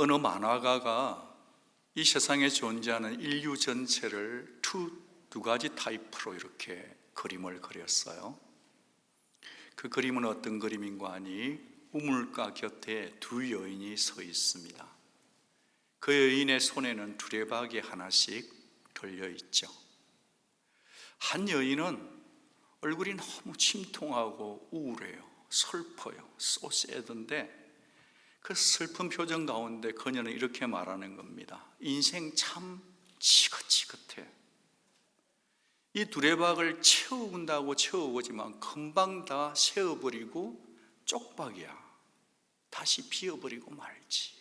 어느 만화가가 이 세상에 존재하는 인류 전체를 두 가지 타입으로 이렇게 그림을 그렸어요. 그 그림은 어떤 그림인가 하니 우물가 곁에 두 여인이 서 있습니다. 그 여인의 손에는 두레박이 하나씩 걸려 있죠. 한 여인은 얼굴이 너무 침통하고 우울해요. 슬퍼요. so sad인데 그 슬픈 표정 가운데 그녀는 이렇게 말하는 겁니다. 인생 참 지긋지긋해. 이 두레박을 채운다고 채워보지만 금방 다 세어버리고 쪽박이야. 다시 비어버리고 말지.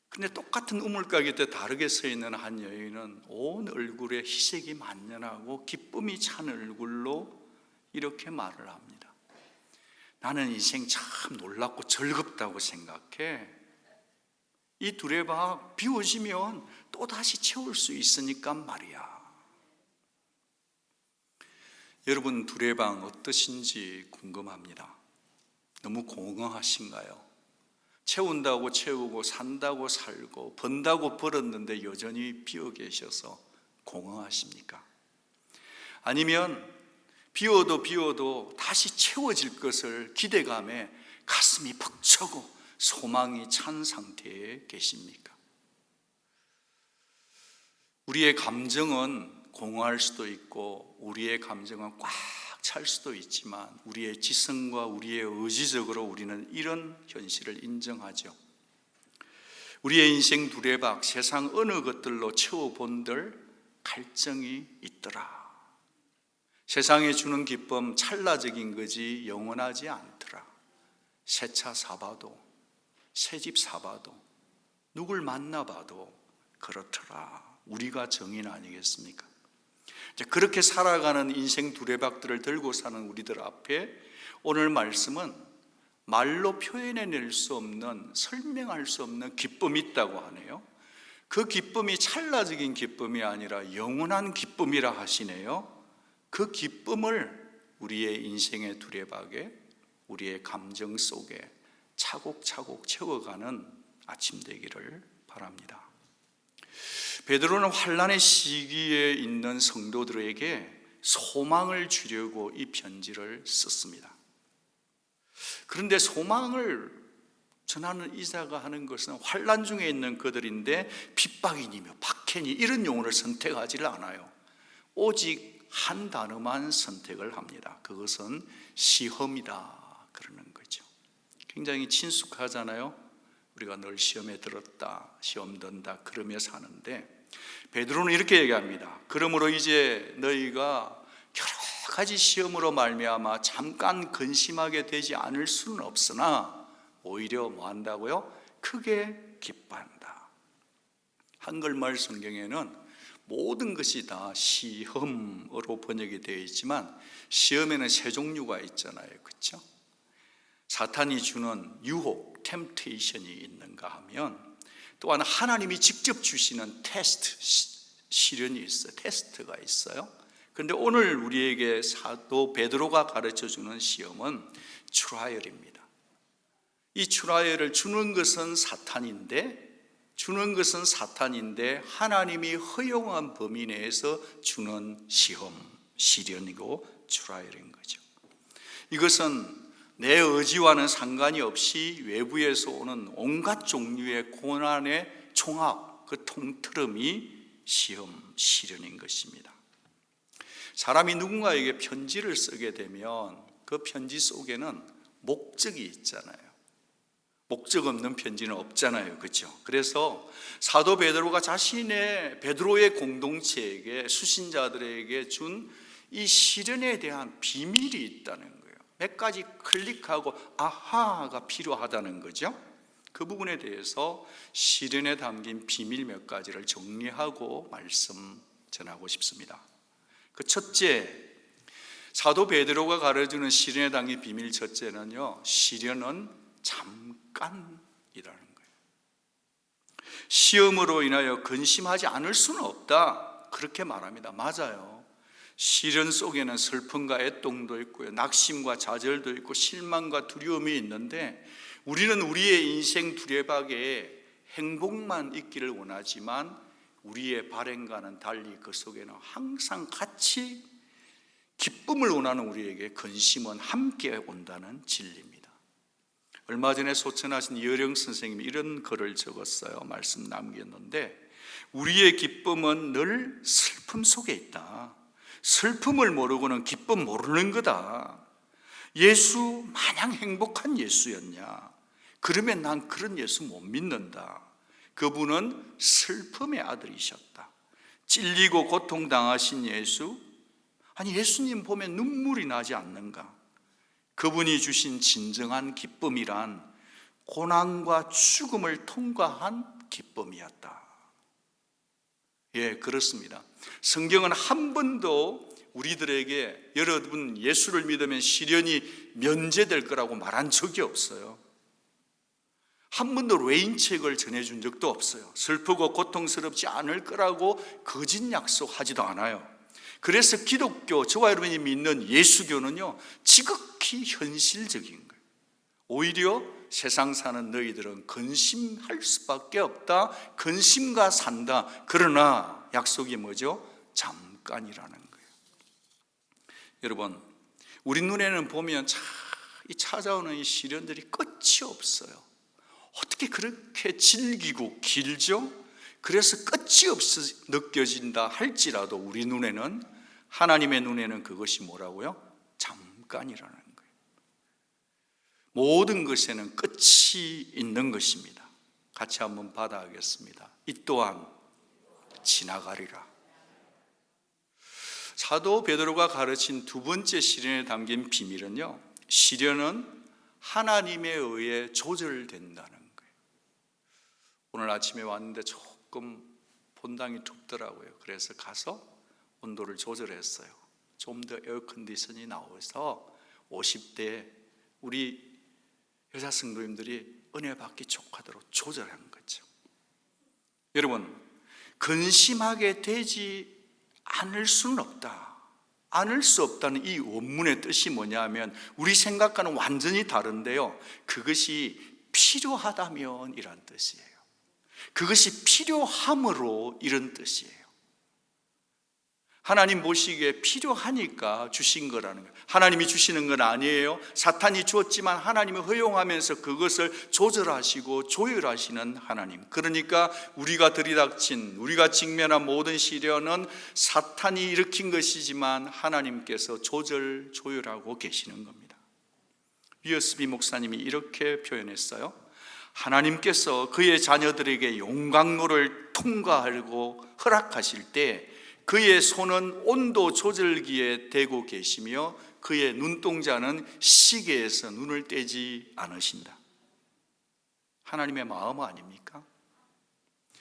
근데 똑같은 우물가 곁에 다르게 서 있는 한 여인은 온 얼굴에 희색이 만연하고 기쁨이 찬 얼굴로 이렇게 말을 합니다. 나는 인생 참 놀랍고 즐겁다고 생각해. 이 두레박 비워지면 또다시 채울 수 있으니까 말이야. 여러분, 두레박 어떠신지 궁금합니다. 너무 공허하신가요? 채운다고 채우고 산다고 살고 번다고 벌었는데 여전히 비어 계셔서 공허하십니까? 아니면 비워도 다시 채워질 것을 기대감에 가슴이 벅차고 소망이 찬 상태에 계십니까? 우리의 감정은 공허할 수도 있고 우리의 감정은 꽉 찰 수도 있지만 우리의 지성과 우리의 의지적으로 우리는 이런 현실을 인정하죠. 우리의 인생 두레박, 세상 어느 것들로 채워본들 갈증이 있더라. 세상에 주는 기쁨 찰나적인 거지 영원하지 않더라. 새 차 사봐도 새 집 사봐도 누굴 만나봐도 그렇더라. 우리가 정인 아니겠습니까? 그렇게 살아가는 인생 두레박들을 들고 사는 우리들 앞에 오늘 말씀은 말로 표현해낼 수 없는, 설명할 수 없는 기쁨이 있다고 하네요. 그 기쁨이 찰나적인 기쁨이 아니라 영원한 기쁨이라 하시네요. 그 기쁨을 우리의 인생의 두레박에, 우리의 감정 속에 차곡차곡 채워가는 아침 되기를 바랍니다. 베드로는 환난의 시기에 있는 성도들에게 소망을 주려고 이 편지를 썼습니다. 그런데 소망을 전하는 이자가 하는 것은 환난 중에 있는 그들인데 핍박이니며 박해니 이런 용어를 선택하지를 않아요. 오직 한 단어만 선택을 합니다. 그것은 시험이다 그러는 거죠. 굉장히 친숙하잖아요. 우리가 늘 시험에 들었다, 시험 든다 그러며 사는데 베드로는 이렇게 얘기합니다. 그러므로 이제 너희가 여러 가지 시험으로 말미암아 잠깐 근심하게 되지 않을 수는 없으나 오히려 뭐 한다고요? 크게 기뻐한다. 한글말 성경에는 모든 것이 다 시험으로 번역이 되어 있지만 시험에는 세 종류가 있잖아요. 그렇죠? 사탄이 주는 유혹, 템테이션이 있는가 하면 또한 하나님이 직접 주시는 테스트, 시련이 있어요. 테스트가 있어요. 그런데 오늘 우리에게 사도 베드로가 가르쳐주는 시험은 트라이얼입니다. 이 트라이얼을 주는 것은 사탄인데 하나님이 허용한 범위 내에서 주는 시험, 시련이고 트라이얼인 거죠. 이것은 내 의지와는 상관이 없이 외부에서 오는 온갖 종류의 고난의 총합, 그 통틀음이 시험, 시련인 것입니다. 사람이 누군가에게 편지를 쓰게 되면 그 편지 속에는 목적이 있잖아요. 목적 없는 편지는 없잖아요. 그렇죠? 그래서 사도 베드로가 자신의 베드로의 공동체에게, 수신자들에게 준 이 시련에 대한 비밀이 있다는 거예요. 몇 가지 클릭하고 아하가 필요하다는 거죠. 그 부분에 대해서 시련에 담긴 비밀 몇 가지를 정리하고 말씀 전하고 싶습니다. 그 첫째, 사도 베드로가 가르쳐주는 시련에 담긴 비밀 첫째는요, 시련은 잠깐이라는 거예요. 시험으로 인하여 근심하지 않을 수는 없다, 그렇게 말합니다. 맞아요. 시련 속에는 슬픔과 애통도 있고요, 낙심과 좌절도 있고 실망과 두려움이 있는데 우리는 우리의 인생 두레박에 행복만 있기를 원하지만 우리의 발행과는 달리 그 속에는 항상 같이 기쁨을 원하는 우리에게 근심은 함께 온다는 진리입니다. 얼마 전에 소천하신 이어령 선생님이 이런 글을 적었어요. 말씀 남겼는데, 우리의 기쁨은 늘 슬픔 속에 있다. 슬픔을 모르고는 기쁨 모르는 거다. 예수 마냥 행복한 예수였냐? 그러면 난 그런 예수 못 믿는다. 그분은 슬픔의 아들이셨다. 찔리고 고통당하신 예수, 아니 예수님 보면 눈물이 나지 않는가? 그분이 주신 진정한 기쁨이란 고난과 죽음을 통과한 기쁨이었다. 예, 그렇습니다. 성경은 한 번도 우리들에게 여러분 예수를 믿으면 시련이 면제될 거라고 말한 적이 없어요. 한 번도 레인책을 전해준 적도 없어요. 슬프고 고통스럽지 않을 거라고 거짓 약속하지도 않아요. 그래서 기독교, 저와 여러분이 믿는 예수교는요, 지극히 현실적인 거예요. 오히려 세상 사는 너희들은 근심할 수밖에 없다. 근심과 산다. 그러나 약속이 뭐죠? 잠깐이라는 거예요. 여러분, 우리 눈에는 보면 이 찾아오는 이 시련들이 끝이 없어요. 어떻게 그렇게 질기고 길죠? 그래서 끝이 없어 느껴진다 할지라도 우리 눈에는, 하나님의 눈에는 그것이 뭐라고요? 잠깐이라는 거예요. 모든 것에는 끝이 있는 것입니다. 같이 한번 받아가겠습니다. 이 또한 지나가리라. 사도 베드로가 가르친 두 번째 시련에 담긴 비밀은요, 시련은 하나님에 의해 조절된다는 거예요. 오늘 아침에 왔는데 조금 본당이 춥더라고요. 그래서 가서 온도를 조절했어요. 좀 더 에어컨디션이 나와서 50대 우리 여자 성도님들이 은혜 받기 좋도록 조절한 거죠. 여러분, 근심하게 되지 않을 수는 없다. 않을 수 없다는 이 원문의 뜻이 뭐냐면 우리 생각과는 완전히 다른데요, 그것이 필요하다면 이란 뜻이에요. 그것이 필요함으로 이런 뜻이에요. 하나님 보시기에 필요하니까 주신 거라는 거예요. 하나님이 주시는 건 아니에요. 사탄이 주었지만 하나님이 허용하면서 그것을 조절하시고 조율하시는 하나님. 그러니까 우리가 들이닥친, 우리가 직면한 모든 시련은 사탄이 일으킨 것이지만 하나님께서 조율하고 계시는 겁니다. 위어스비 목사님이 이렇게 표현했어요. 하나님께서 그의 자녀들에게 용광로를 통과하고 허락하실 때 그의 손은 온도 조절기에 대고 계시며 그의 눈동자는 시계에서 눈을 떼지 않으신다. 하나님의 마음 아닙니까?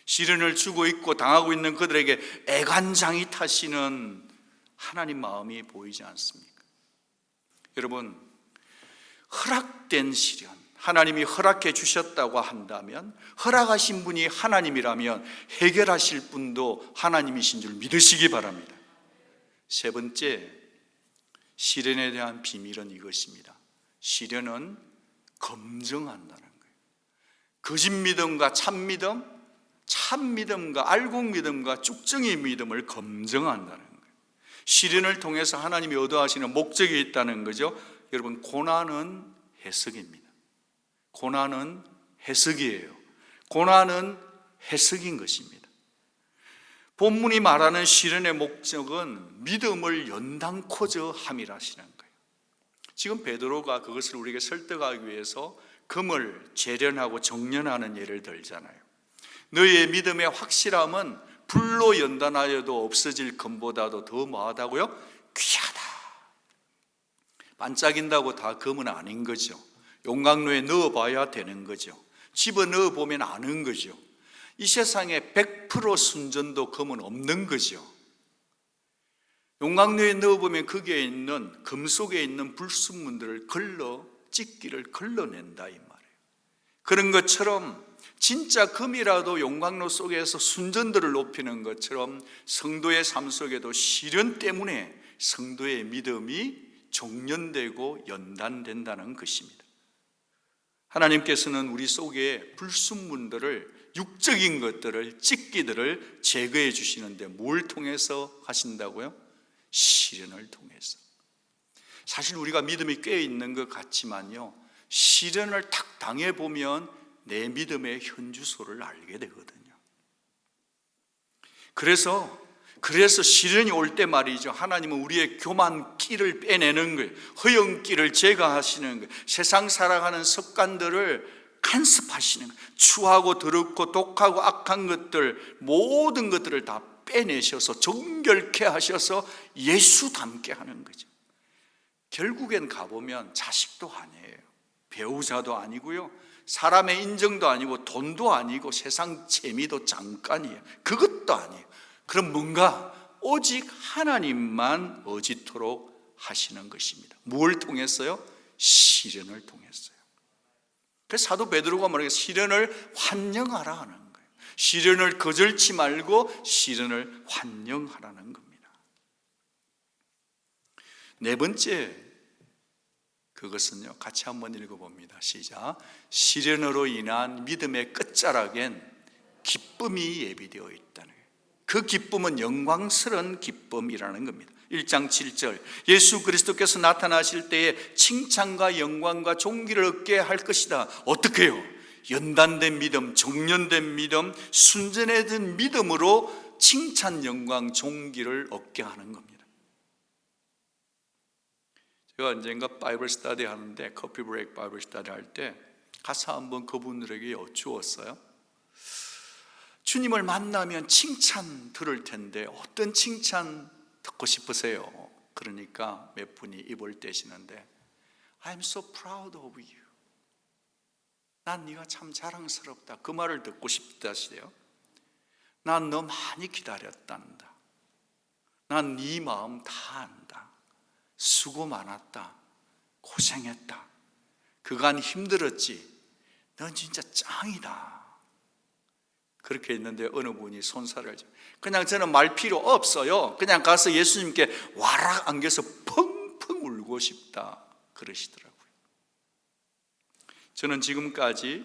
시련을 주고 있고 당하고 있는 그들에게 애간장이 타시는 하나님 마음이 보이지 않습니까? 여러분, 허락된 시련, 하나님이 허락해 주셨다고 한다면, 허락하신 분이 하나님이라면 해결하실 분도 하나님이신 줄 믿으시기 바랍니다. 세 번째, 시련에 대한 비밀은 이것입니다. 시련은 검증한다는 거예요. 거짓 믿음과 참 믿음, 참 믿음과 알곡 믿음과 쭉정이 믿음을 검증한다는 거예요. 시련을 통해서 하나님이 얻어하시는 목적이 있다는 거죠. 여러분, 고난은 해석입니다. 고난은 해석이에요. 고난은 해석인 것입니다. 본문이 말하는 시련의 목적은 믿음을 연단코저 함이라시는 거예요. 지금 베드로가 그것을 우리에게 설득하기 위해서 금을 재련하고 정련하는 예를 들잖아요. 너희의 믿음의 확실함은 불로 연단하여도 없어질 금보다도 더 뭐하다고요? 귀하다. 반짝인다고 다 금은 아닌 거죠. 용광로에 넣어봐야 되는 거죠. 집어넣어 보면 아는 거죠. 이 세상에 100% 순전도 금은 없는 거죠. 용광로에 넣어보면 거기에 있는 금속에 있는 불순물들을 찢기를 걸러낸다 이 말이에요. 그런 것처럼 진짜 금이라도 용광로 속에서 순전도를 높이는 것처럼 성도의 삶 속에도 시련 때문에 성도의 믿음이 종련되고 연단된다는 것입니다. 하나님께서는 우리 속에 불순물들을, 육적인 것들을, 찌기들을 제거해 주시는데 뭘 통해서 하신다고요? 시련을 통해서. 사실 우리가 믿음이 꽤 있는 것 같지만요, 시련을 탁 당해보면 내 믿음의 현주소를 알게 되거든요. 그래서 시련이 올 때 말이죠, 하나님은 우리의 교만 끼를 빼내는 거예요. 허영끼를 제거하시는 거예요. 세상 살아가는 습관들을 간섭하시는 거예요. 추하고 더럽고 독하고 악한 것들, 모든 것들을 다 빼내셔서 정결케 하셔서 예수 닮게 하는 거죠. 결국엔 가보면 자식도 아니에요, 배우자도 아니고요, 사람의 인정도 아니고, 돈도 아니고, 세상 재미도 잠깐이에요. 그것도 아니에요. 그럼 뭔가 오직 하나님만 의지토록 하시는 것입니다. 뭘 통해서요? 시련을 통해서요. 그래서 사도 베드로가 말하기에 시련을 환영하라 하는 거예요. 시련을 거절치 말고 시련을 환영하라는 겁니다. 네 번째, 그것은요, 같이 한번 읽어봅니다. 시작. 시련으로 인한 믿음의 끝자락엔 기쁨이 예비되어 있다는 거예요. 그 기쁨은 영광스러운 기쁨이라는 겁니다. 1장 7절, 예수 그리스도께서 나타나실 때에 칭찬과 영광과 존귀를 얻게 할 것이다. 어떻게 해요? 연단된 믿음, 정련된 믿음, 순전해진 믿음으로 칭찬, 영광, 존귀를 얻게 하는 겁니다. 제가 언젠가 바이블 스터디 하는데, 커피 브레이크 바이블 스터디 할 때 가서 한번 그분들에게 여쭈었어요. 주님을 만나면 칭찬 들을 텐데 어떤 칭찬 듣고 싶으세요? 그러니까 몇 분이 입을 떼시는데, I'm so proud of you. 난 네가 참 자랑스럽다. 그 말을 듣고 싶다시대요. 난 너 많이 기다렸단다. 난 네 마음 다 안다. 수고 많았다. 고생했다. 그간 힘들었지. 넌 진짜 짱이다. 그렇게 했는데 어느 분이 손살을, 그냥 저는 말 필요 없어요, 그냥 가서 예수님께 와락 안겨서 펑펑 울고 싶다 그러시더라고요. 저는 지금까지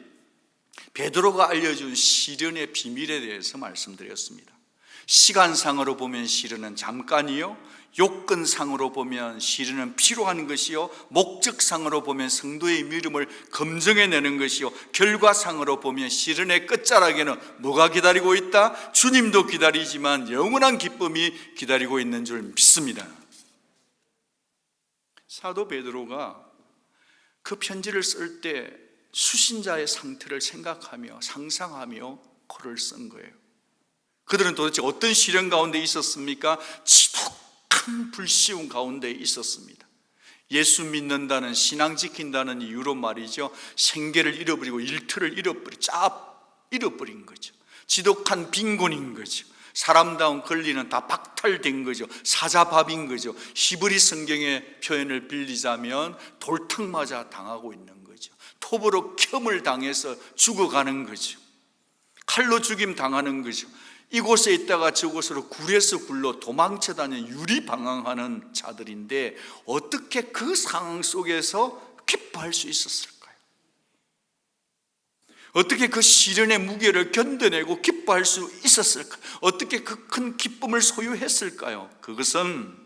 베드로가 알려준 시련의 비밀에 대해서 말씀드렸습니다. 시간상으로 보면 시련은 잠깐이요, 요건상으로 보면 시련은 필요한 것이요, 목적상으로 보면 성도의 믿음을 검증해내는 것이요, 결과상으로 보면 시련의 끝자락에는 뭐가 기다리고 있다? 주님도 기다리지만 영원한 기쁨이 기다리고 있는 줄 믿습니다. 사도 베드로가 그 편지를 쓸 때 수신자의 상태를 생각하며 상상하며 글을 쓴 거예요. 그들은 도대체 어떤 시련 가운데 있었습니까? 지독한 불시움 가운데 있었습니다. 예수 믿는다는, 신앙 지킨다는 이유로 말이죠, 생계를 잃어버리고 일터를 잃어버린 거죠. 지독한 빈곤인 거죠. 사람다운 권리는 다 박탈된 거죠. 사자밥인 거죠. 히브리 성경의 표현을 빌리자면 돌탕 맞아 당하고 있는 거죠. 톱으로 켬을 당해서 죽어가는 거죠. 칼로 죽임 당하는 거죠. 이곳에 있다가 저곳으로 굴에서 굴러 도망쳐 다니는 유리방황하는 자들인데 어떻게 그 상황 속에서 기뻐할 수 있었을까요? 어떻게 그 시련의 무게를 견뎌내고 기뻐할 수 있었을까요? 어떻게 그 큰 기쁨을 소유했을까요? 그것은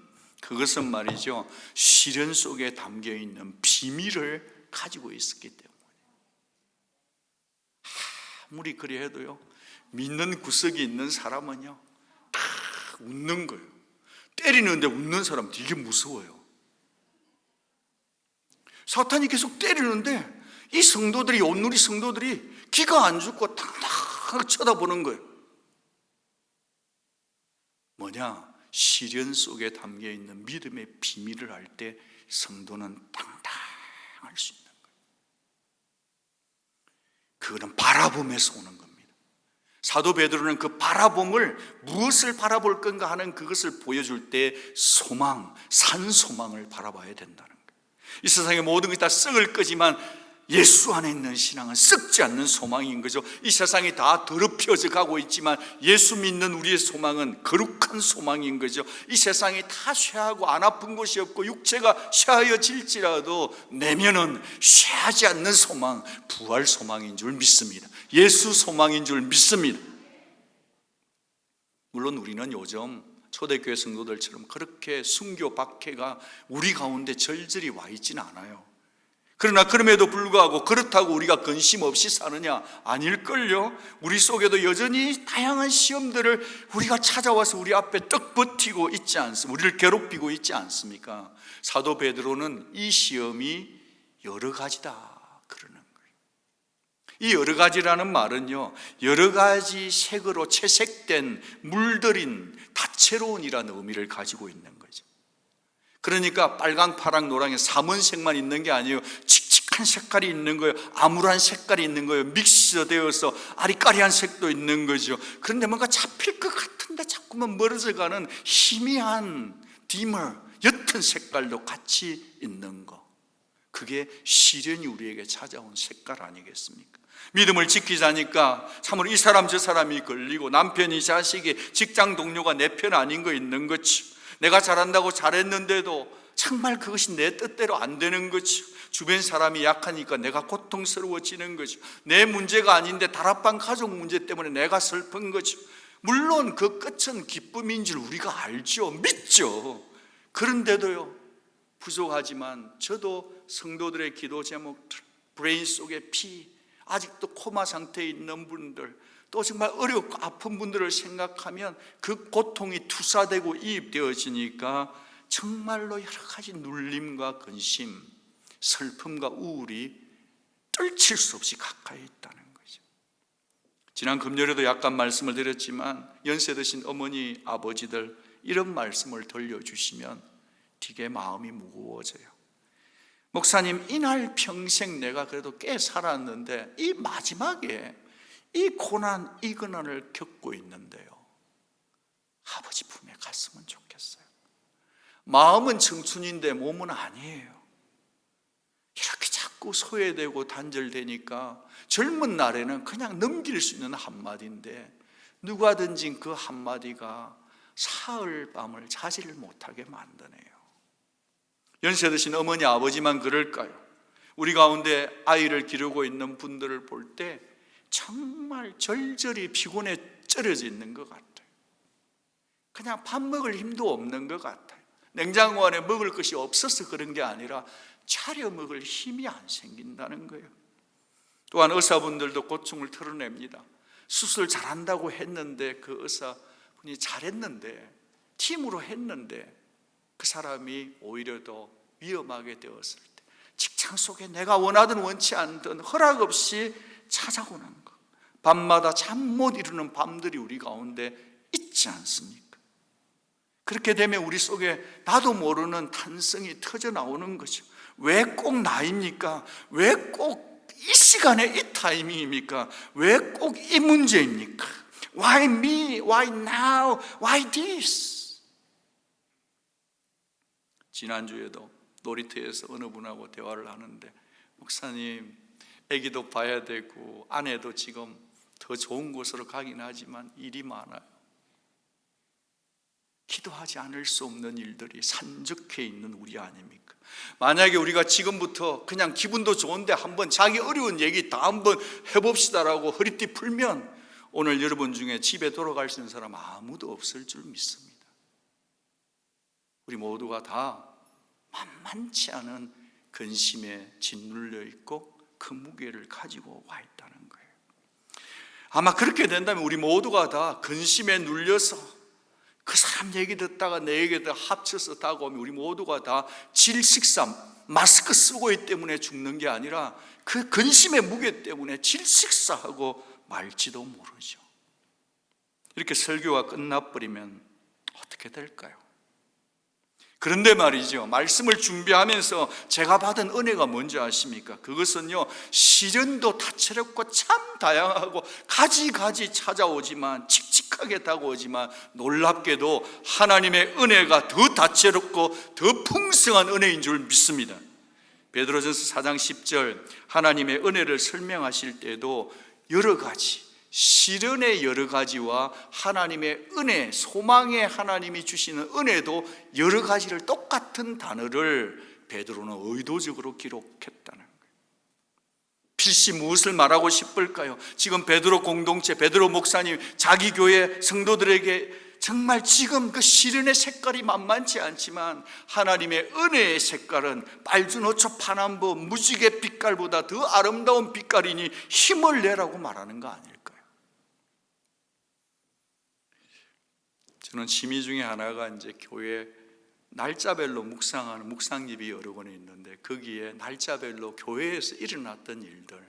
말이죠, 시련 속에 담겨있는 비밀을 가지고 있었기 때문에. 아무리 그리 해도요, 믿는 구석이 있는 사람은요 다 웃는 거예요. 때리는데 웃는 사람 되게 무서워요. 사탄이 계속 때리는데 이 성도들이, 온누리 성도들이 기가 안 죽고 당당하게 쳐다보는 거예요. 뭐냐? 시련 속에 담겨있는 믿음의 비밀을 알 때 성도는 당당할 수 있는 거예요. 그거는 바라봄에서 오는 겁니다. 사도 베드로는 그 바라봄을, 무엇을 바라볼 건가 하는 그것을 보여줄 때 소망, 산 소망을 바라봐야 된다는 거예요. 이 세상의 모든 것이 다 썩을 거지만 예수 안에 있는 신앙은 썩지 않는 소망인 거죠. 이 세상이 다 더럽혀져 가고 있지만 예수 믿는 우리의 소망은 거룩한 소망인 거죠. 이 세상이 다 쇠하고 안 아픈 곳이 없고 육체가 쇠하여질지라도 내면은 쇠하지 않는 소망, 부활 소망인 줄 믿습니다. 예수 소망인 줄 믿습니다. 물론 우리는 요즘 초대교회 성도들처럼 그렇게 순교 박해가 우리 가운데 절절히 와 있지는 않아요. 그러나 그럼에도 불구하고 그렇다고 우리가 근심 없이 사느냐? 아닐걸요. 우리 속에도 여전히 다양한 시험들을 우리가 찾아와서 우리 앞에 떡 버티고 있지 않습니까? 우리를 괴롭히고 있지 않습니까? 사도 베드로는 이 시험이 여러 가지다 그러는 거예요. 이 여러 가지라는 말은요, 여러 가지 색으로 채색된 물들인 다채로운이라는 의미를 가지고 있는 거죠. 그러니까 빨강, 파랑, 노랑의 삼원색만 있는 게 아니에요. 칙칙한 색깔이 있는 거예요. 암울한 색깔이 있는 거예요. 믹스되어서 아리까리한 색도 있는 거죠. 그런데 뭔가 잡힐 것 같은데 자꾸만 멀어져 가는 희미한 디머, 옅은 색깔도 같이 있는 거. 그게 시련이 우리에게 찾아온 색깔 아니겠습니까? 믿음을 지키자니까 참으로 이 사람 저 사람이 걸리고 남편이, 자식이, 직장 동료가 내 편 아닌 거 있는 거죠. 내가 잘한다고 잘했는데도 정말 그것이 내 뜻대로 안 되는 거죠. 주변 사람이 약하니까 내가 고통스러워지는 거죠. 내 문제가 아닌데 다락방 가족 문제 때문에 내가 슬픈 거죠. 물론 그 끝은 기쁨인 줄 우리가 알죠. 믿죠. 그런데도요, 부족하지만 저도 성도들의 기도 제목들, 브레인 속에 피, 아직도 코마 상태에 있는 분들, 또 정말 어렵고 아픈 분들을 생각하면 그 고통이 투사되고 이입되어지니까 정말로 여러 가지 눌림과 근심, 슬픔과 우울이 떨칠 수 없이 가까이 있다는 거죠. 지난 금요일에도 약간 말씀을 드렸지만 연세 드신 어머니, 아버지들 이런 말씀을 들려주시면 되게 마음이 무거워져요. 목사님, 이날 평생 내가 그래도 꽤 살았는데 이 마지막에 이 고난, 이 고난을 겪고 있는데요, 아버지 품에 갔으면 좋겠어요. 마음은 청춘인데 몸은 아니에요. 이렇게 자꾸 소외되고 단절되니까 젊은 날에는 그냥 넘길 수 있는 한마디인데 누가 던진 그 한마디가 사흘 밤을 자지를 못하게 만드네요. 연세 드신 어머니, 아버지만 그럴까요? 우리 가운데 아이를 기르고 있는 분들을 볼 때 정말 절절히 피곤에 쩔어져 있는 것 같아요. 그냥 밥 먹을 힘도 없는 것 같아요. 냉장고 안에 먹을 것이 없어서 그런 게 아니라 차려 먹을 힘이 안 생긴다는 거예요. 또한 의사분들도 고충을 털어냅니다. 수술 잘한다고 했는데 그 의사분이 잘했는데, 팀으로 했는데 그 사람이 오히려 더 위험하게 되었을 때, 직장 속에 내가 원하든 원치 않든 허락 없이 찾아오는 것, 밤마다 잠 못 이루는 밤들이 우리 가운데 있지 않습니까? 그렇게 되면 우리 속에 나도 모르는 탄성이 터져 나오는 거죠. 왜 꼭 나입니까? 왜 꼭 이 시간에 이 타이밍입니까? 왜 꼭 이 문제입니까? Why me? Why now? Why this? 지난주에도 놀이터에서 어느 분하고 대화를 하는데, 목사님, 아기도 봐야 되고 아내도 지금 더 좋은 곳으로 가긴 하지만 일이 많아요. 기도하지 않을 수 없는 일들이 산적해 있는 우리 아닙니까? 만약에 우리가 지금부터 그냥 기분도 좋은데 한번 자기 어려운 얘기 다 한번 해봅시다라고 허리띠 풀면 오늘 여러분 중에 집에 돌아갈 수 있는 사람 아무도 없을 줄 믿습니다. 우리 모두가 다 만만치 않은 근심에 짓눌려 있고 그 무게를 가지고 와 있다는 거예요. 아마 그렇게 된다면 우리 모두가 다 근심에 눌려서 그 사람 얘기 듣다가 내 얘기 다 합쳐서 다가오면 우리 모두가 다 질식사, 마스크 쓰고 있기 때문에 죽는 게 아니라 그 근심의 무게 때문에 질식사하고 말지도 모르죠. 이렇게 설교가 끝나버리면 어떻게 될까요? 그런데 말이죠, 말씀을 준비하면서 제가 받은 은혜가 뭔지 아십니까? 그것은요, 시련도 다채롭고 참 다양하고 가지가지 찾아오지만, 칙칙하게 다가오지만 놀랍게도 하나님의 은혜가 더 다채롭고 더 풍성한 은혜인 줄 믿습니다. 베드로전서 4장 10절 하나님의 은혜를 설명하실 때도 여러 가지, 시련의 여러 가지와 하나님의 은혜, 소망의 하나님이 주시는 은혜도 여러 가지를 똑같은 단어를 베드로는 의도적으로 기록했다는 거예요. 필시 무엇을 말하고 싶을까요? 지금 베드로 공동체, 베드로 목사님, 자기 교회 성도들에게 정말 지금 그 시련의 색깔이 만만치 않지만 하나님의 은혜의 색깔은 빨주노초 파남보 무지개 빛깔보다 더 아름다운 빛깔이니 힘을 내라고 말하는 거 아닐까요? 저는 취미 중에 하나가 이제 교회 날짜별로 묵상하는 묵상집이 여러 권 있는데 거기에 날짜별로 교회에서 일어났던 일들,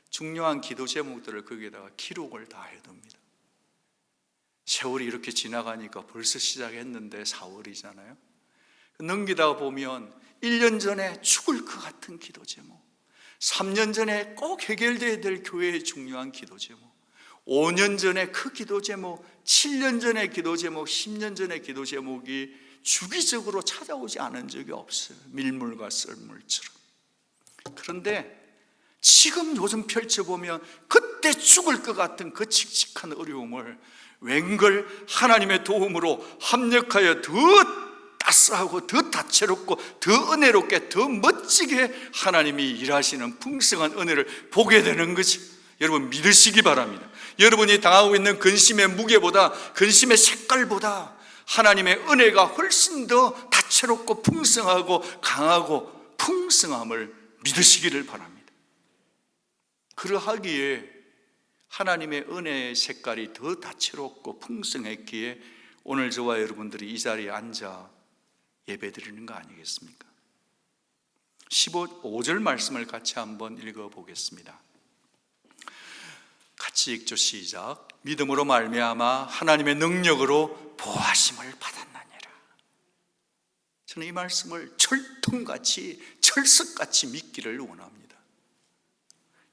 중요한 기도 제목들을 거기에다가 기록을 다 해둡니다. 세월이 이렇게 지나가니까 벌써 시작했는데 4월이잖아요. 넘기다가 보면 1년 전에 죽을 것 같은 기도 제목, 3년 전에 꼭 해결돼야 될 교회의 중요한 기도 제목, 5년 전에 그 기도 제목, 7년 전의 기도 제목, 10년 전의 기도 제목이 주기적으로 찾아오지 않은 적이 없어요. 밀물과 썰물처럼. 그런데 지금 요즘 펼쳐보면 그때 죽을 것 같은 그 칙칙한 어려움을 웬걸 하나님의 도움으로 합력하여 더 따스하고 더 다채롭고 더 은혜롭게 더 멋지게 하나님이 일하시는 풍성한 은혜를 보게 되는 거지. 여러분 믿으시기 바랍니다. 여러분이 당하고 있는 근심의 무게보다, 근심의 색깔보다 하나님의 은혜가 훨씬 더 다채롭고 풍성하고 강하고 풍성함을 믿으시기를 바랍니다. 그러하기에 하나님의 은혜의 색깔이 더 다채롭고 풍성했기에 오늘 저와 여러분들이 이 자리에 앉아 예배드리는 거 아니겠습니까? 15절 말씀을 같이 한번 읽어보겠습니다. 같이 읽죠. 시작. 믿음으로 말미암아 하나님의 능력으로 보호하심을 받았나니라. 저는 이 말씀을 철통같이 철석같이 믿기를 원합니다.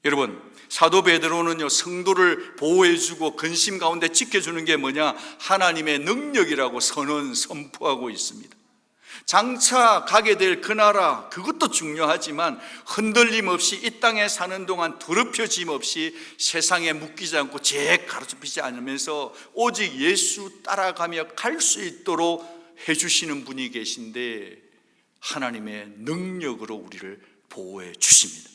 여러분, 사도 베드로는요 성도를 보호해주고 근심 가운데 지켜주는 게 뭐냐? 하나님의 능력이라고 선포하고 있습니다. 장차 가게 될 그 나라, 그것도 중요하지만 흔들림 없이 이 땅에 사는 동안 더럽혀짐 없이 세상에 묶이지 않고 죄 가르치지 않으면서 오직 예수 따라가며 갈 수 있도록 해주시는 분이 계신데 하나님의 능력으로 우리를 보호해 주십니다.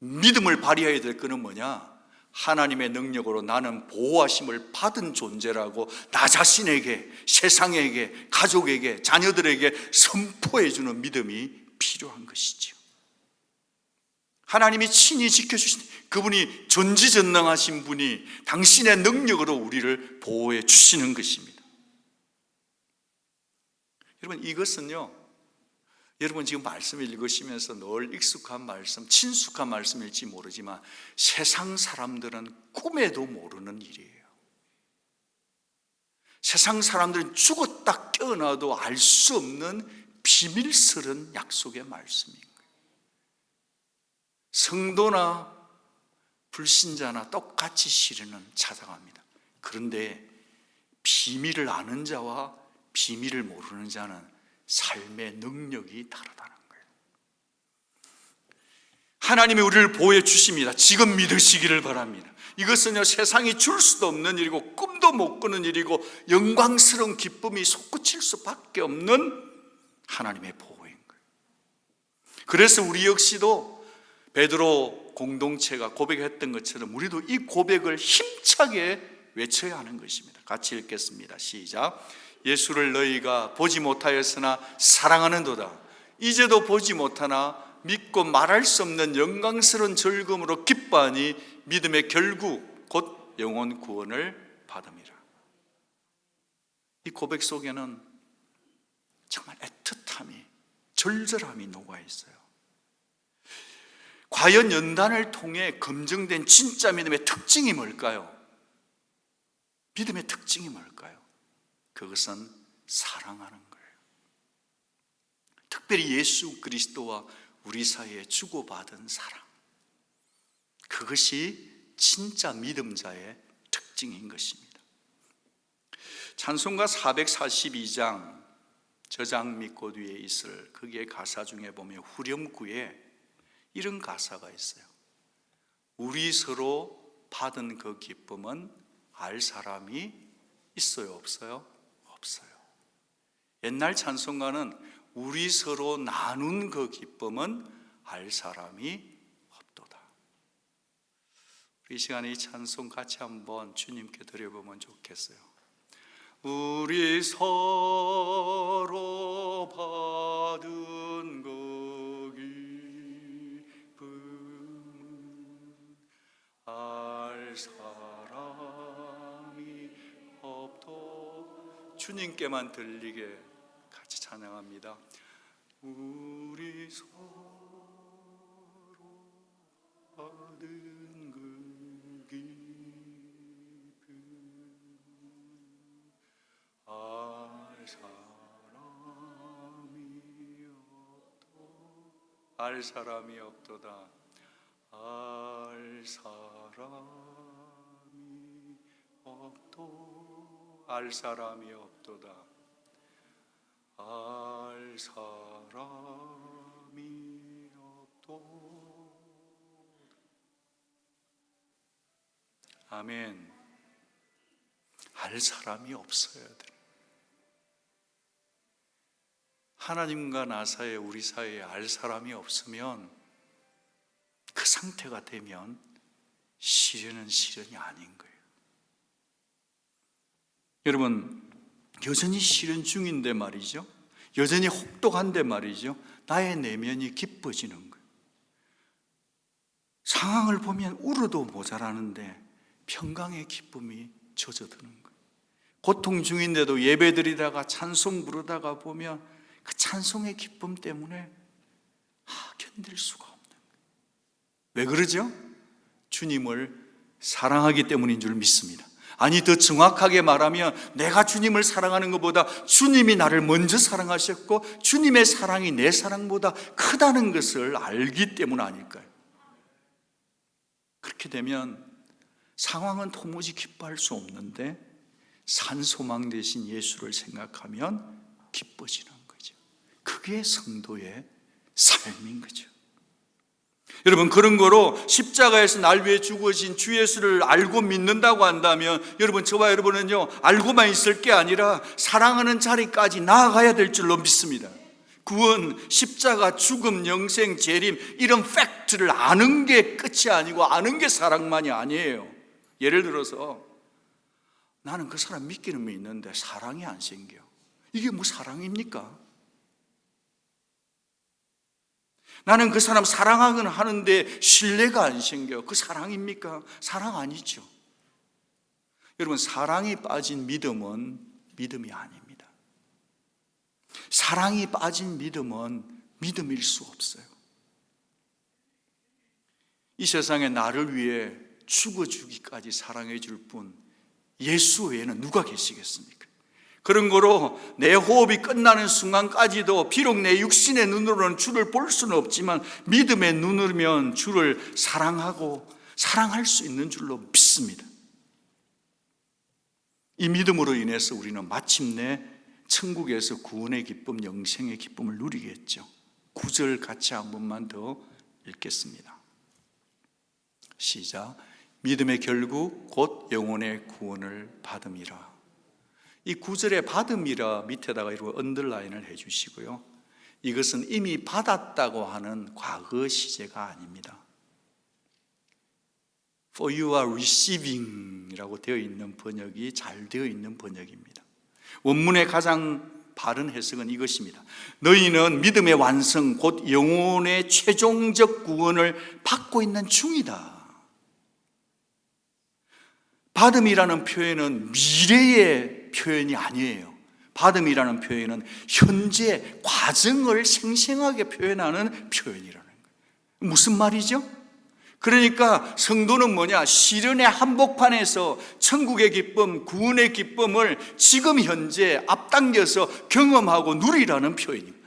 믿음을 발휘해야 될 것은 뭐냐? 하나님의 능력으로 나는 보호하심을 받은 존재라고 나 자신에게, 세상에게, 가족에게, 자녀들에게 선포해 주는 믿음이 필요한 것이죠. 하나님이 친히 지켜주신 그분이 전지전능하신 분이 당신의 능력으로 우리를 보호해 주시는 것입니다. 여러분 이것은요, 여러분 지금 말씀을 읽으시면서 늘 익숙한 말씀, 친숙한 말씀일지 모르지만 세상 사람들은 꿈에도 모르는 일이에요. 세상 사람들은 죽었다 깨어나도 알 수 없는 비밀스러운 약속의 말씀인 거예요. 성도나 불신자나 똑같이 시련은 찾아갑니다. 그런데 비밀을 아는 자와 비밀을 모르는 자는 삶의 능력이 다르다는 거예요. 하나님이 우리를 보호해 주십니다. 지금 믿으시기를 바랍니다. 이것은요 세상이 줄 수도 없는 일이고 꿈도 못 꾸는 일이고 영광스러운 기쁨이 솟구칠 수밖에 없는 하나님의 보호인 거예요. 그래서 우리 역시도 베드로 공동체가 고백했던 것처럼 우리도 이 고백을 힘차게 외쳐야 하는 것입니다. 같이 읽겠습니다. 시작. 예수를 너희가 보지 못하였으나 사랑하는도다. 이제도 보지 못하나 믿고 말할 수 없는 영광스러운 즐거움으로 기뻐하니 믿음의 결국 곧 영혼 구원을 받음이라. 이 고백 속에는 정말 애틋함이, 절절함이 녹아 있어요. 과연 연단을 통해 검증된 진짜 믿음의 특징이 뭘까요? 믿음의 특징이 뭘까요? 그것은 사랑하는 거예요. 특별히 예수 그리스도와 우리 사이에 주고받은 사랑, 그것이 진짜 믿음자의 특징인 것입니다. 찬송가 442장 저장 밑꽃 위에 있을 거기에 가사 중에 보면 후렴구에 이런 가사가 있어요. 우리 서로 받은 그 기쁨은 알 사람이 있어요, 없어요? 없어요. 옛날 찬송가는 우리 서로 나눈 그 기쁨은 알 사람이 없도다. 우리 이 시간에 이 찬송 같이 한번 주님께 드려보면 좋겠어요. 우리 서로 받은 그 기쁨 알 사람이 없도 주님께만 들리게 같이 찬양합니다. 우리 서로 받은 그 기쁨 알 사람이 없도다. 알 사람이 없도. 알 사람이 없도다. 알 사람이 없도. 아멘. 알 사람이 없어야 돼. 하나님과 나 사이에, 우리 사이에 알 사람이 없으면 그 상태가 되면 시련은 시련이 아닌 거예요. 여러분, 여전히 시련 중인데 말이죠, 여전히 혹독한데 말이죠, 나의 내면이 기뻐지는 거예요. 상황을 보면 울어도 모자라는데 평강의 기쁨이 젖어드는 거예요. 고통 중인데도 예배드리다가 찬송 부르다가 보면 그 찬송의 기쁨 때문에 견딜 수가 없는 거예요. 왜 그러죠? 주님을 사랑하기 때문인 줄 믿습니다. 아니, 더 정확하게 말하면 내가 주님을 사랑하는 것보다 주님이 나를 먼저 사랑하셨고 주님의 사랑이 내 사랑보다 크다는 것을 알기 때문 아닐까요? 그렇게 되면 상황은 도무지 기뻐할 수 없는데 산소망 대신 예수를 생각하면 기뻐지는 거예요. 그게 성도의 삶인 거죠. 여러분, 그런 거로 십자가에서 날 위해 죽으신 주 예수를 알고 믿는다고 한다면 여러분, 저와 여러분은요, 알고만 있을 게 아니라 사랑하는 자리까지 나아가야 될 줄로 믿습니다. 구원, 십자가, 죽음, 영생, 재림, 이런 팩트를 아는 게 끝이 아니고 아는 게 사랑만이 아니에요. 예를 들어서 나는 그 사람 믿기는 믿는데 사랑이 안 생겨. 이게 뭐 사랑입니까? 나는 그 사람 사랑하긴 하는데 신뢰가 안 생겨. 그 사랑입니까? 사랑 아니죠. 여러분, 사랑이 빠진 믿음은 믿음이 아닙니다. 사랑이 빠진 믿음은 믿음일 수 없어요. 이 세상에 나를 위해 죽어주기까지 사랑해 줄 분, 예수 외에는 누가 계시겠습니까? 그런 거로 내 호흡이 끝나는 순간까지도 비록 내 육신의 눈으로는 주를 볼 수는 없지만 믿음의 눈으로면 주를 사랑하고 사랑할 수 있는 줄로 믿습니다. 이 믿음으로 인해서 우리는 마침내 천국에서 구원의 기쁨, 영생의 기쁨을 누리겠죠. 9절 같이 한 번만 더 읽겠습니다. 시작. 믿음의 결국 곧 영혼의 구원을 받음이라. 이 9절의 받음이라 밑에다가 이렇게 언더라인을 해주시고요, 이것은 이미 받았다고 하는 과거 시제가 아닙니다. For you are receiving 이라고 되어 있는 번역이 잘 되어 있는 번역입니다. 원문의 가장 바른 해석은 이것입니다. 너희는 믿음의 완성 곧 영혼의 최종적 구원을 받고 있는 중이다. 받음이라는 표현은 미래의 표현이 아니에요. 받음이라는 표현은 현재 과정을 생생하게 표현하는 표현이라는 거예요. 무슨 말이죠? 그러니까 성도는 뭐냐? 시련의 한복판에서 천국의 기쁨, 구원의 기쁨을 지금 현재 앞당겨서 경험하고 누리라는 표현입니다.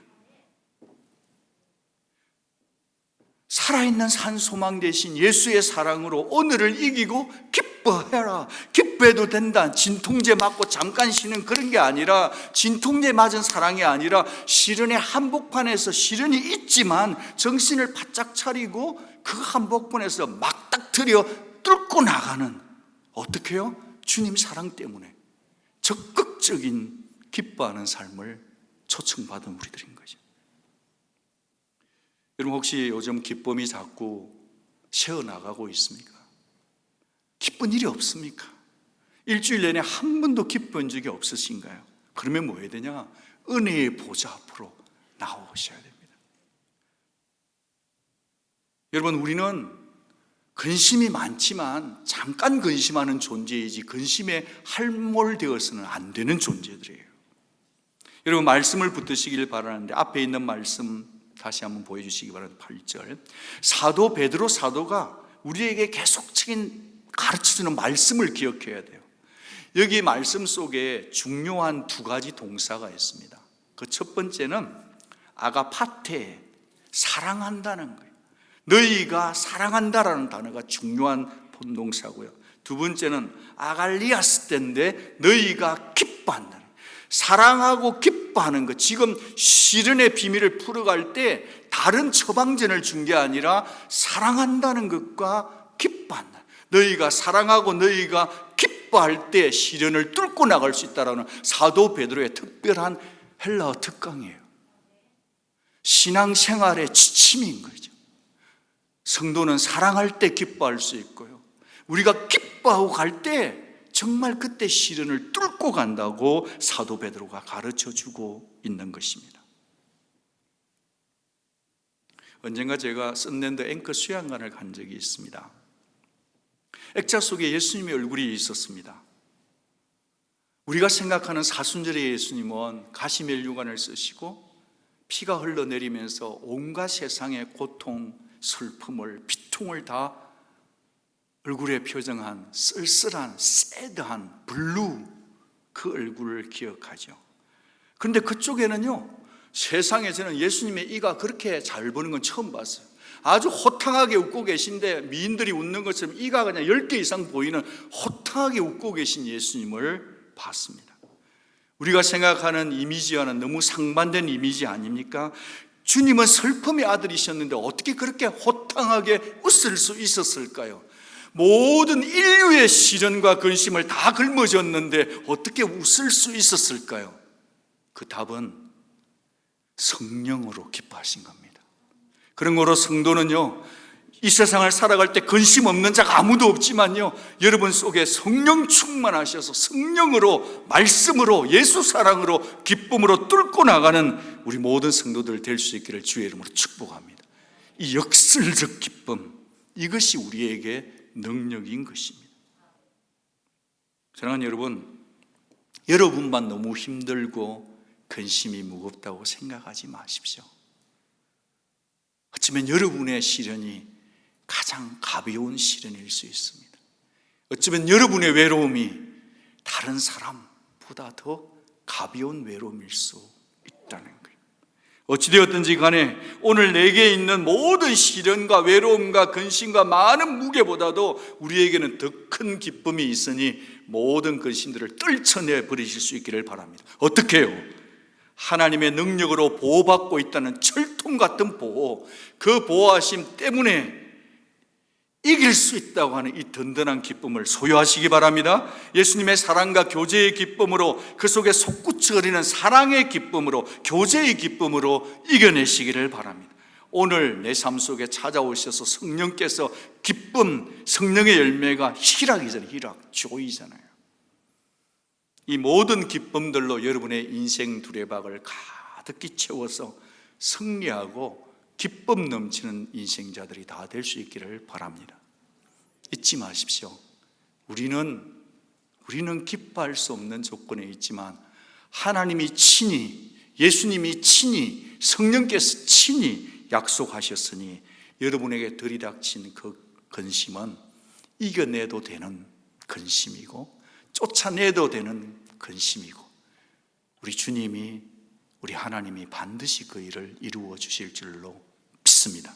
살아있는 산소망 대신 예수의 사랑으로 오늘을 이기고 기뻐해라. 기뻐해도 된다. 진통제 맞고 잠깐 쉬는 그런 게 아니라, 진통제 맞은 사랑이 아니라 시련의 한복판에서 시련이 있지만 정신을 바짝 차리고 그 한복판에서 막닥뜨려 뚫고 나가는, 어떻게 해요? 주님 사랑 때문에 적극적인 기뻐하는 삶을 초청받은 우리들인 거죠. 여러분, 혹시 요즘 기쁨이 자꾸 새어나가고 있습니까? 기쁜 일이 없습니까? 일주일 내내 한 번도 기쁜 적이 없으신가요? 그러면 뭐 해야 되냐? 은혜의 보좌 앞으로 나오셔야 됩니다. 여러분, 우리는 근심이 많지만 잠깐 근심하는 존재이지 근심에 할몰되어서는 안 되는 존재들이에요. 여러분, 말씀을 붙드시길 바라는데 앞에 있는 말씀 다시 한번 보여주시기 바랍니다. 8절. 사도 베드로 사도가 우리에게 계속적인 가르쳐주는 말씀을 기억해야 돼요. 여기 말씀 속에 중요한 두 가지 동사가 있습니다. 그 첫 번째는 아가파테, 사랑한다는 거예요. 너희가 사랑한다라는 단어가 중요한 본동사고요. 두 번째는 아갈리아스 때인데 너희가 기뻐한다는 거예요. 사랑하고 기뻐하는 것. 지금 시련의 비밀을 풀어갈 때 다른 처방전을 준 게 아니라 사랑한다는 것과 기뻐한다. 너희가 사랑하고 너희가 기뻐할 때 시련을 뚫고 나갈 수 있다는 사도 베드로의 특별한 헬라어 특강이에요. 신앙생활의 지침인 거죠. 성도는 사랑할 때 기뻐할 수 있고요, 우리가 기뻐하고 갈 때 정말 그때 시련을 뚫고 간다고 사도 베드로가 가르쳐주고 있는 것입니다. 언젠가 제가 썬랜드 앵커 수양관을 간 적이 있습니다. 액자 속에 예수님의 얼굴이 있었습니다. 우리가 생각하는 사순절의 예수님은 가시멜유관을 쓰시고 피가 흘러내리면서 온갖 세상의 고통, 슬픔을, 비통을 다 얼굴에 표정한 쓸쓸한, 새드한, 블루, 그 얼굴을 기억하죠. 그런데 그쪽에는요, 세상에 저는 예수님의 이가 그렇게 잘 보는 건 처음 봤어요. 아주 호탕하게 웃고 계신데 미인들이 웃는 것처럼 이가 그냥 10개 이상 보이는 호탕하게 웃고 계신 예수님을 봤습니다. 우리가 생각하는 이미지와는 너무 상반된 이미지 아닙니까? 주님은 슬픔의 아들이셨는데 어떻게 그렇게 호탕하게 웃을 수 있었을까요? 모든 인류의 시련과 근심을 다 짊어졌는데 어떻게 웃을 수 있었을까요? 그 답은 성령으로 기뻐하신 겁니다. 그런 거로 성도는요, 이 세상을 살아갈 때 근심 없는 자가 아무도 없지만요, 여러분 속에 성령 충만하셔서 성령으로, 말씀으로, 예수 사랑으로, 기쁨으로 뚫고 나가는 우리 모든 성도들 될 수 있기를 주의 이름으로 축복합니다. 이 역설적 기쁨, 이것이 우리에게 능력인 것입니다. 사랑하는 여러분, 여러분만 너무 힘들고 근심이 무겁다고 생각하지 마십시오. 어쩌면 여러분의 시련이 가장 가벼운 시련일 수 있습니다. 어쩌면 여러분의 외로움이 다른 사람보다 더 가벼운 외로움일 수 있다는 거예요. 어찌되었든지 간에 오늘 내게 있는 모든 시련과 외로움과 근심과 많은 무게보다도 우리에게는 더 큰 기쁨이 있으니 모든 근심들을 떨쳐내 버리실 수 있기를 바랍니다. 어떻게 해요? 하나님의 능력으로 보호받고 있다는 철통 같은 보호, 그 보호하심 때문에 이길 수 있다고 하는 이 든든한 기쁨을 소유하시기 바랍니다. 예수님의 사랑과 교제의 기쁨으로, 그 속에 솟구쳐거리는 사랑의 기쁨으로, 교제의 기쁨으로 이겨내시기를 바랍니다. 오늘 내 삶 속에 찾아오셔서 성령께서 기쁨, 성령의 열매가 희락이잖아요. 희락, 조이잖아요. 이 모든 기쁨들로 여러분의 인생 두레박을 가득히 채워서 승리하고 기쁨 넘치는 인생자들이 다 될 수 있기를 바랍니다. 잊지 마십시오. 우리는 기뻐할 수 없는 조건에 있지만 하나님이 친히, 예수님이 친히, 성령께서 친히 약속하셨으니 여러분에게 들이닥친 그 근심은 이겨내도 되는 근심이고 쫓아내도 되는 근심이고, 우리 주님이, 우리 하나님이 반드시 그 일을 이루어 주실 줄로 믿습니다.